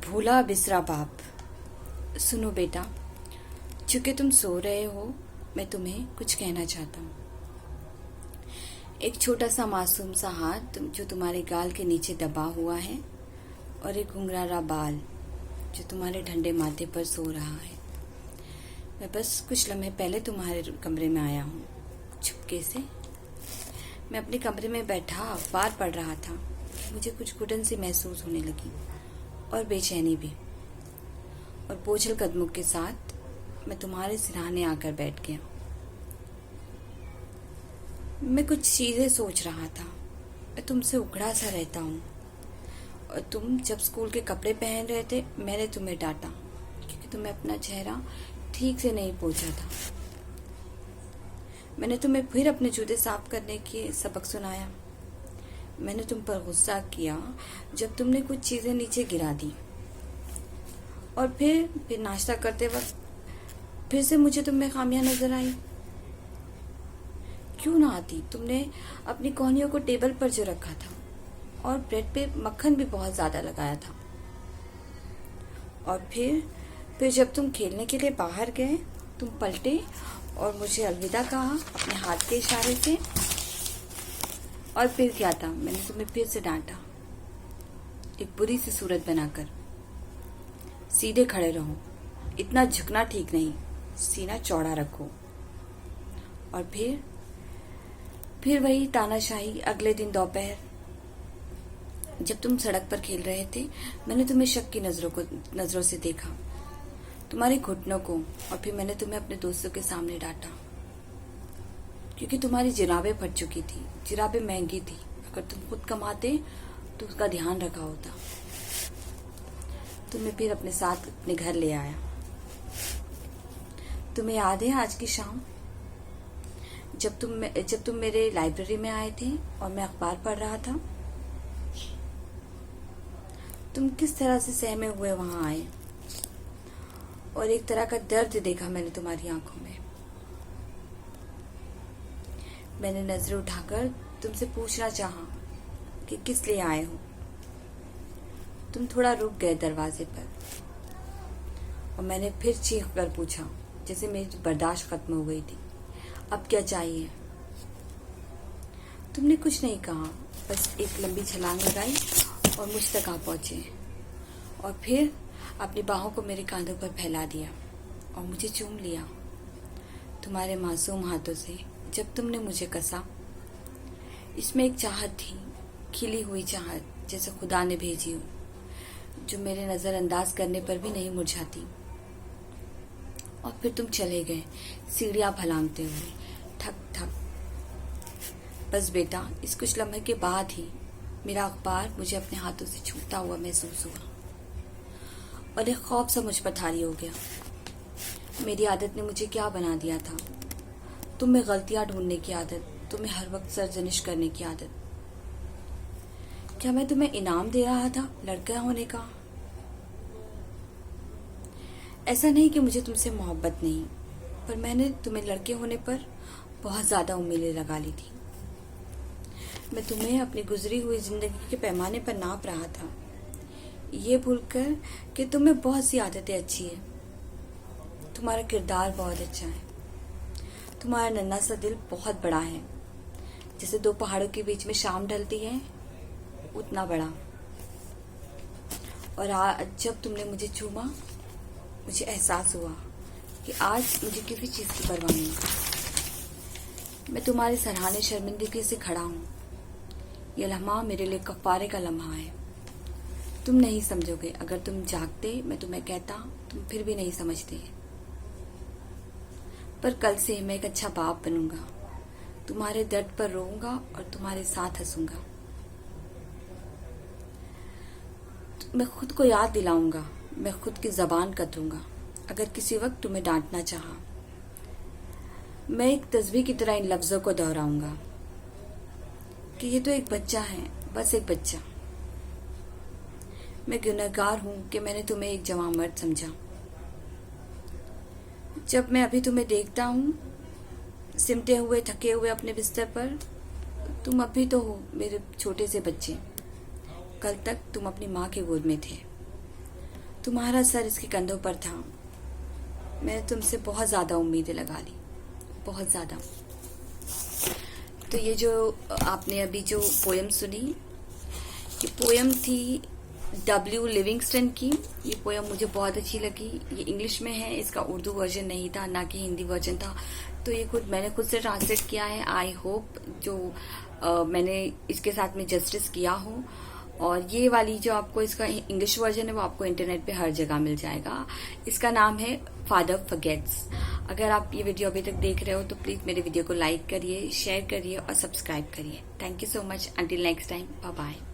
भूला बिसरा बाप। सुनो बेटा, चूंकि तुम सो रहे हो, मैं तुम्हें कुछ कहना चाहता हूँ। एक छोटा सा मासूम सा हाथ जो तुम्हारे गाल के नीचे दबा हुआ है, और एक घुंघराला बाल जो तुम्हारे ठंडे माथे पर सो रहा है। मैं बस कुछ लम्हे पहले तुम्हारे कमरे में आया हूँ, चुपके से। मैं अपने कमरे में बैठा अखबार पढ़ रहा था। मुझे कुछ घुटन सी महसूस होने लगी और बेचैनी भी, और बोझल कदमों के साथ मैं तुम्हारे सिरहाने आकर बैठ गया। मैं कुछ चीज़ें सोच रहा था। मैं तुमसे उखड़ा सा रहता हूँ, और तुम जब स्कूल के कपड़े पहन रहे थे, मैंने तुम्हें डांटा क्योंकि तुम्हें अपना चेहरा ठीक से नहीं पोंछा था। मैंने तुम्हें फिर अपने जूते साफ करने की सबक सुनाया। मैंने तुम पर गुस्सा किया जब तुमने कुछ चीज़ें नीचे गिरा दी, और फिर नाश्ता करते वक्त फिर से मुझे तुम में खामियां नजर आई। क्यों ना आती? तुमने अपनी कोहनियों को टेबल पर जो रखा था, और ब्रेड पे मक्खन भी बहुत ज्यादा लगाया था। और फिर जब तुम खेलने के लिए बाहर गए, तुम पलटे और मुझे अलविदा कहा अपने हाथ के इशारे से। और फिर क्या था? मैंने तुम्हें फिर से डांटा, एक बुरी सी सूरत बनाकर। सीधे खड़े रहो, इतना झुकना ठीक नहीं, सीना चौड़ा रखो। और फिर वही तानाशाही। अगले दिन दोपहर जब तुम सड़क पर खेल रहे थे, मैंने तुम्हें शक की नजरों से देखा, तुम्हारे घुटनों को। और फिर मैंने तुम्हें अपने दोस्तों के सामने डांटा क्योंकि तुम्हारी जुराबें फट चुकी थी। जुराबें महंगी थी, अगर तुम खुद कमाते तो उसका ध्यान रखा होता। तुम्हें फिर अपने साथ अपने घर ले आया। तुम्हें याद है आज की शाम जब तुम मेरे लाइब्रेरी में आए थे और मैं अखबार पढ़ रहा था? तुम किस तरह से सहमे हुए वहां आए, और एक तरह का दर्द देखा मैंने तुम्हारी आंखों में। मैंने नजरें उठाकर तुमसे पूछना चाहा कि किस लिए आए हो। तुम थोड़ा रुक गए दरवाजे पर, और मैंने फिर चीख कर पूछा, जैसे मेरी बर्दाश्त खत्म हो गई थी, अब क्या चाहिए? तुमने कुछ नहीं कहा, बस एक लंबी छलांग लगाई और मुझ तक आ पहुंचे, और फिर अपनी बाहों को मेरे कांधों पर फैला दिया और मुझे चूम लिया तुम्हारे मासूम हाथों से। जब तुमने मुझे कसा, इसमें एक चाहत थी, खिली हुई चाहत, जैसे खुदा ने भेजी हो, जो मेरे नजरअंदाज करने पर भी नहीं मुरझाती। और फिर तुम चले गए, सीढ़ियां भलांगते हुए, ठक ठक। बस बेटा, इस कुछ लम्हे के बाद ही मेरा अखबार मुझे अपने हाथों से छूटता हुआ महसूस हुआ, और एक खौफ सा मुझ पर तारी हो गया। मेरी आदत ने मुझे क्या बना दिया था? तुम में गलतियां ढूंढने की आदत, तुम्हें हर वक्त सरजनिश करने की आदत। क्या मैं तुम्हें इनाम दे रहा था लड़का होने का? ऐसा नहीं कि मुझे तुमसे मोहब्बत नहीं, पर मैंने तुम्हें लड़के होने पर बहुत ज्यादा उम्मीदें लगा ली थी। मैं तुम्हें अपनी गुजरी हुई जिंदगी के पैमाने पर नाप रहा था, ये भूलकर कि तुम्हें बहुत सी आदतें अच्छी है, तुम्हारा किरदार बहुत अच्छा है, तुम्हारा नन्हा सा दिल बहुत बड़ा है, जैसे दो पहाड़ों के बीच में शाम ढलती है, उतना बड़ा। और आज जब तुमने मुझे चूमा, मुझे एहसास हुआ कि आज मुझे किसी चीज की परवाह नहीं। मैं तुम्हारे सराहने शर्मिंदगी से खड़ा हूँ। यह लम्हा मेरे लिए कफारे का लम्हा है। तुम नहीं समझोगे। अगर तुम जागते, मैं तुम्हें कहता, तुम फिर भी नहीं समझते। पर कल से मैं एक अच्छा बाप बनूंगा, तुम्हारे दर्द पर रोऊंगा और तुम्हारे साथ हंसूंगा। मैं खुद को याद दिलाऊंगा, मैं खुद की जबान कतरूंगा। अगर किसी वक्त तुम्हें डांटना चाहा, मैं एक तस्बीह की तरह इन लफ्जों को दोहराऊंगा कि ये तो एक बच्चा है, बस एक बच्चा। मैं गुनहगार हूं कि मैंने तुम्हें एक जवान मर्द समझा। जब मैं अभी तुम्हें देखता हूँ सिमटे हुए, थके हुए अपने बिस्तर पर, तुम अभी तो हो मेरे छोटे से बच्चे। कल तक तुम अपनी माँ के गोद में थे, तुम्हारा सर इसके कंधों पर था, मैंने तुमसे बहुत ज़्यादा उम्मीदें लगा ली, बहुत ज़्यादा। तो ये जो आपने अभी जो पोयम सुनी, ये पोयम थी W लिविंगस्टन की। ये पोयम मुझे बहुत अच्छी लगी। ये इंग्लिश में है, इसका उर्दू वर्जन नहीं था, ना कि हिंदी वर्जन था। तो ये मैंने खुद से ट्रांसलेट किया है। आई होप जो मैंने इसके साथ में जस्टिस किया हो। और ये वाली जो आपको इसका इंग्लिश वर्जन है वो आपको इंटरनेट पे हर जगह मिल जाएगा। इसका नाम है फादर फॉरगेट्स। अगर आप ये वीडियो अभी तक देख रहे हो तो प्लीज मेरे वीडियो को लाइक करिए, शेयर करिए और सब्सक्राइब करिए। Thank you so much. Until next time, bye bye.